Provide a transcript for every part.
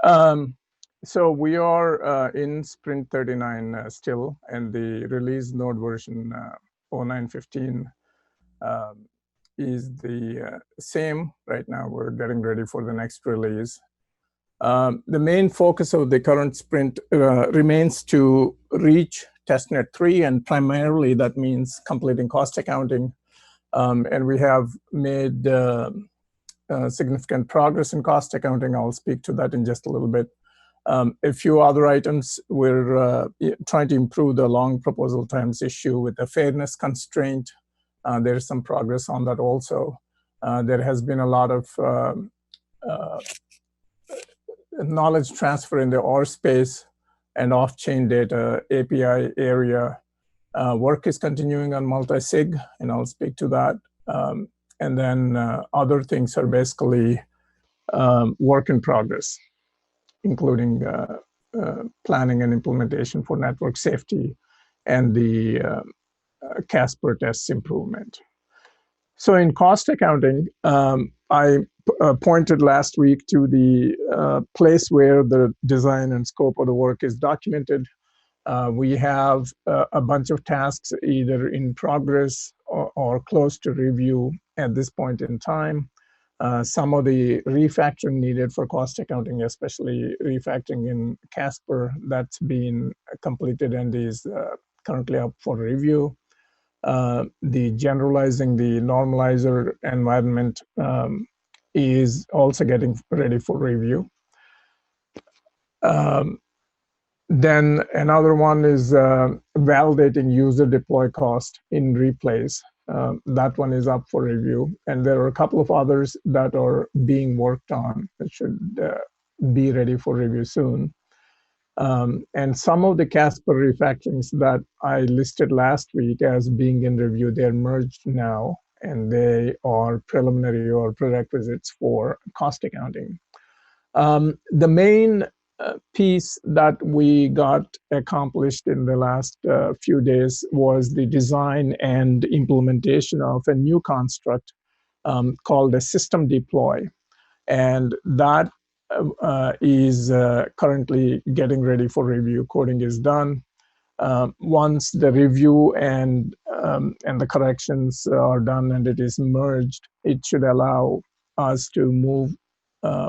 So we are in Sprint 39 still, and the release node version 0915 is the same right now. We're getting ready for the next release. The main focus of the current sprint remains to reach testnet 3, and primarily that means completing cost accounting. And we have made significant progress in cost accounting. I'll speak to that in just a little bit. A few other items, we're trying to improve the long proposal times issue with the fairness constraint. There's some progress on that also. There has been a lot of knowledge transfer in the R space and off-chain data API area. Work is continuing on multi-sig, and I'll speak to that. And then other things are basically work in progress, including planning and implementation for network safety and the Casper tests improvement. So in cost accounting, I pointed last week to the place where the design and scope of the work is documented. We have a bunch of tasks either in progress or close to review at this point in time. Some of the refactoring needed for cost accounting, especially refactoring in Casper, that's been completed and is currently up for review. The generalizing the normalizer environment is also getting ready for review. Then another one is validating user deploy cost in replays. That one is up for review. And there are a couple of others that are being worked on that should be ready for review soon. And some of the Casper refactorings that I listed last week as being in review, they're merged now, and they are preliminary or prerequisites for cost accounting. The main piece that we got accomplished in the last few days was the design and implementation of a new construct called a system deploy. And that is currently getting ready for review. Coding is done. Once the review and the corrections are done and it is merged, it should allow us to move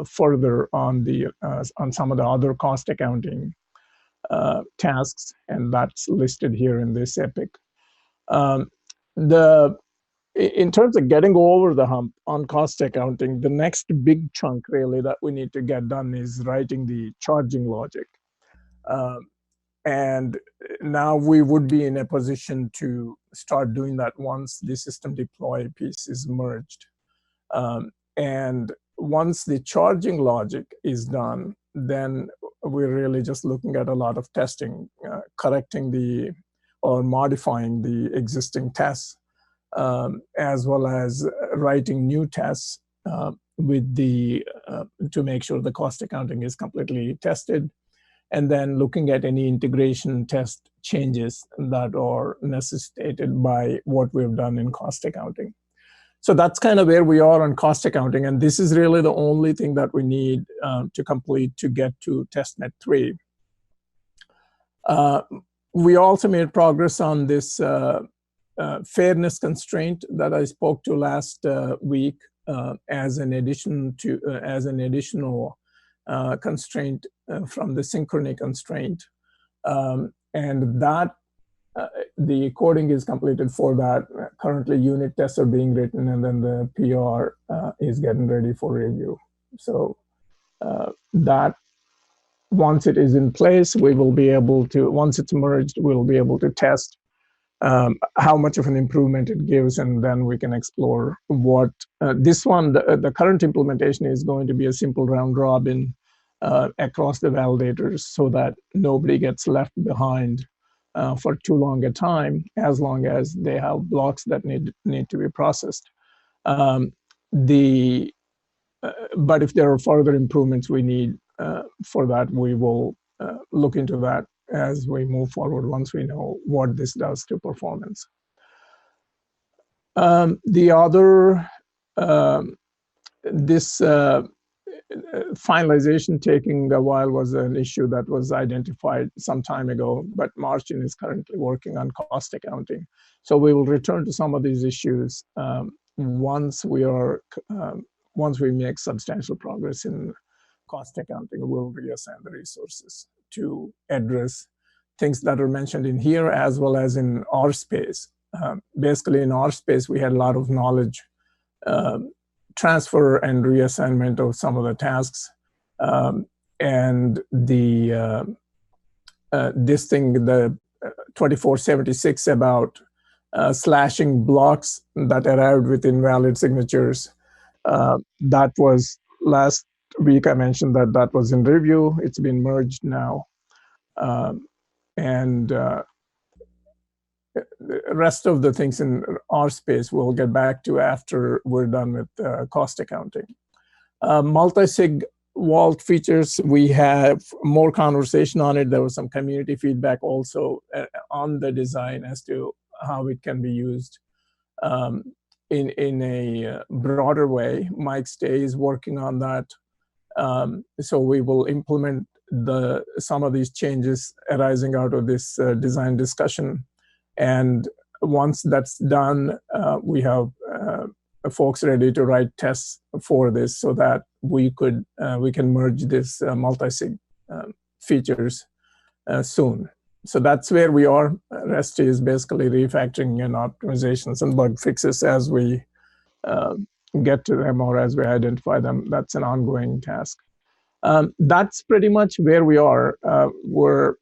further on the on some of the other cost accounting tasks, and that's listed here in this epic. In terms of getting over the hump on cost accounting, the next big chunk really that we need to get done is writing the charging logic. And now we would be in a position to start doing that once the system deploy piece is merged. And once the charging logic is done, then we're really just looking at a lot of testing, correcting or modifying the existing tests, as well as writing new tests with to make sure the cost accounting is completely tested, and then looking at any integration test changes that are necessitated by what we've done in cost accounting. So that's kind of where we are on cost accounting, and this is really the only thing that we need to complete to get to testnet 3. We also made progress on this fairness constraint that I spoke to last week as an additional constraint from the synchrony constraint, and that the coding is completed for that. Currently, unit tests are being written, and then the PR is getting ready for review. So that once it is in place, we will be able to. Once it's merged, we'll be able to test how much of an improvement it gives, and then we can explore what this one, the current implementation is going to be a simple round robin across the validators so that nobody gets left behind for too long a time, as long as they have blocks that need to be processed. But if there are further improvements we need for that, we will look into that as we move forward once we know what this does to performance. The other, this finalization taking a while was an issue that was identified some time ago, but RChain is currently working on cost accounting. So we will return to some of these issues once we make substantial progress in cost accounting. We'll reassign the resources to address things that are mentioned in here as well as in RSpace. Basically, in RSpace, we had a lot of knowledge transfer and reassignment of some of the tasks. And the this thing, the 2476 about slashing blocks that arrived with invalid signatures, that was last week I mentioned that was in review. It's been merged now. And the rest of the things in RSpace we'll get back to after we're done with cost accounting. Multi-sig vault features, we have more conversation on it. There was some community feedback also on the design as to how it can be used in a broader way. Mike Stay is working on that. So we will implement some of these changes arising out of this design discussion. And once that's done, we have folks ready to write tests for this so that we can merge this multi-sig features soon. So that's where we are. Rest is basically refactoring and optimizations and bug fixes as we get to them or as we identify them. That's an ongoing task. That's pretty much where we are. We're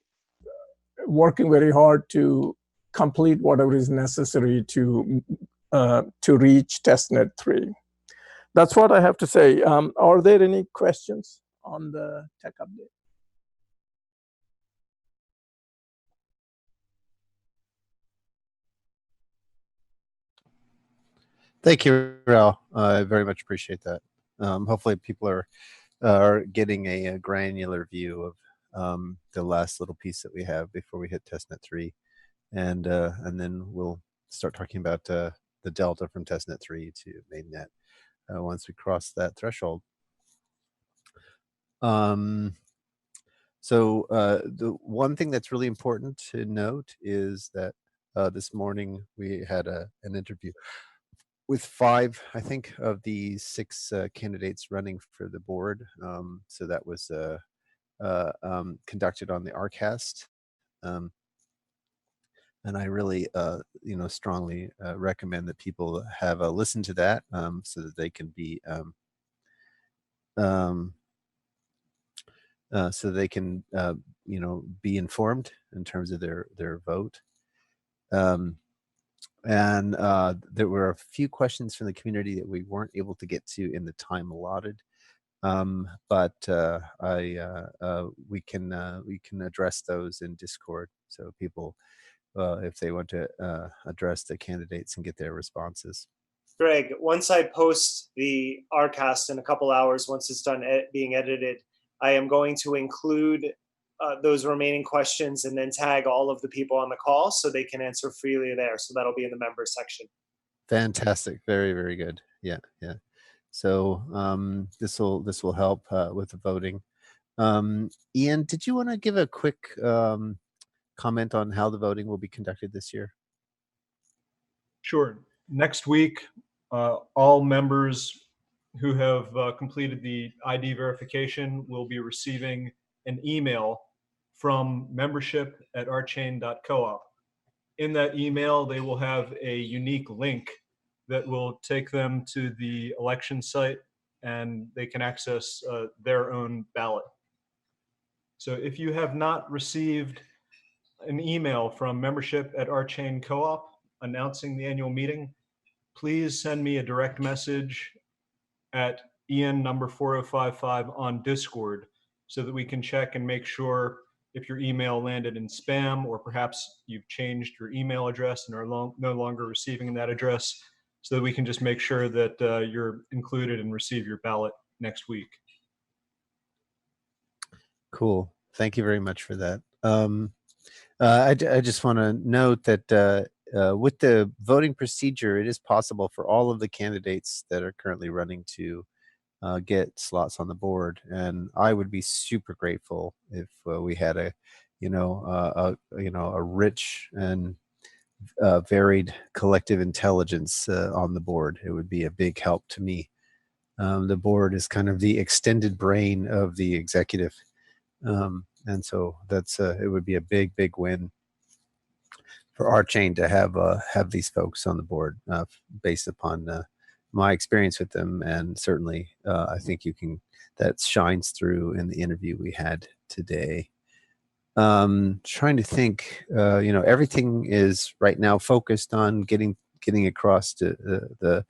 working very hard to complete whatever is necessary to reach testnet 3. That's what I have to say. Are there any questions on the tech update? Thank you, Rao. I very much appreciate that. Hopefully people are getting a granular view of the last little piece that we have before we hit testnet 3. And then we'll start talking about the delta from testnet 3 to mainnet once we cross that threshold. So the one thing that's really important to note is that this morning we had an interview with 5, I think, of the 6 candidates running for the board. So that was conducted on the RCast. And I really, strongly recommend that people have a listen to that so that they can be be informed in terms of their vote. And there were a few questions from the community that we weren't able to get to in the time allotted, but we can address those in Discord. So people, if they want to address the candidates and get their responses. Greg, once I post the RCast in a couple hours, once it's done being edited, I am going to include those remaining questions and then tag all of the people on the call so they can answer freely there. So that'll be in the members section. Fantastic. Very, very good. Yeah. So this will help with the voting. Ian, did you want to give a quick comment on how the voting will be conducted this year? Sure. Next week, all members who have completed the ID verification will be receiving an email from membership@rchain.coop. In that email, they will have a unique link that will take them to the election site and they can access their own ballot. So if you have not received an email from membership@rchain.coop announcing the annual meeting, please send me a direct message at Ian number 4055 on Discord so that we can check and make sure if your email landed in spam or perhaps you've changed your email address and are no longer receiving that address, so that we can just make sure that you're included and receive your ballot next week. Cool. Thank you very much for that. I just want to note that with the voting procedure, it is possible for all of the candidates that are currently running to get slots on the board. And I would be super grateful if we had a rich and varied collective intelligence on the board. It would be a big help to me. The board is kind of the extended brain of the executive, and so that's it would be a big win for RChain to have these folks on the board, based upon my experience with them, and certainly I think that shines through in the interview we had today. Trying to think, everything is right now focused on getting across to the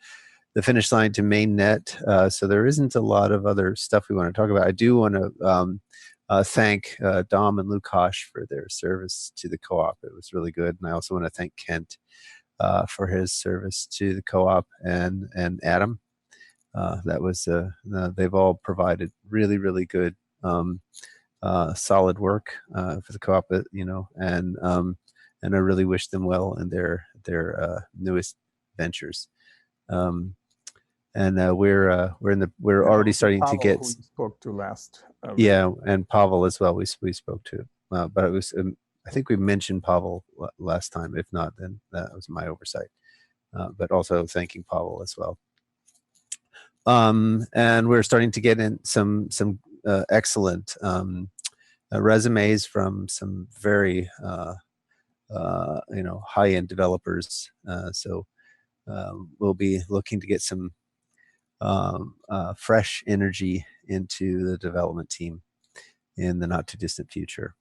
finish line to mainnet. So there isn't a lot of other stuff we want to talk about. I do want to thank Dom and Lukash for their service to the co-op. It was really good. And I also want to thank Kent for his service to the co-op, and Adam. That was they've all provided really good solid work for the co-op, and I really wish them well in their newest ventures. And we're already starting Pavel, to get. who you spoke to last. Yeah, and Pavel as well. We spoke to, but it was I think we mentioned Pavel last time. If not, then that was my oversight. But also thanking Pavel as well. And we're starting to get in some excellent resumes from some very high-end developers. So we'll be looking to get some fresh energy into the development team in the not too distant future.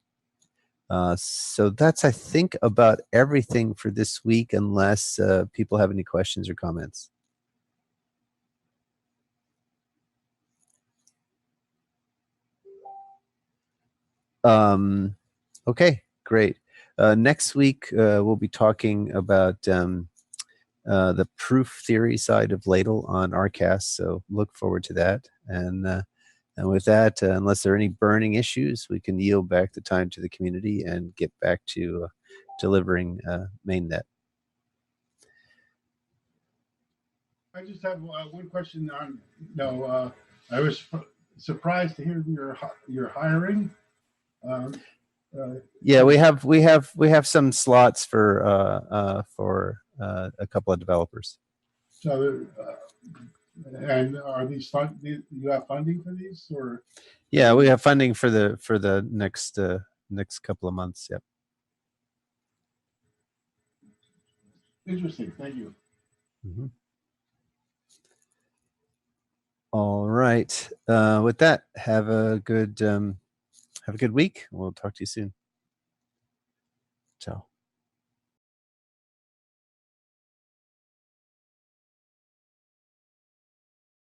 So that's, I think, about everything for this week, unless people have any questions or comments. Okay, great. Next week, we'll be talking about the proof theory side of Ladle on RCast, so look forward to that. And with that, unless there are any burning issues, we can yield back the time to the community and get back to delivering mainnet. I just have one question on, I was surprised to hear you're hiring. Yeah, we have some slots for a couple of developers. So, and are these do you have funding for these, or? Yeah, we have funding for the next couple of months. Yep. Interesting. Thank you. Mm-hmm. All right. With that, have a good week. We'll talk to you soon. Ciao.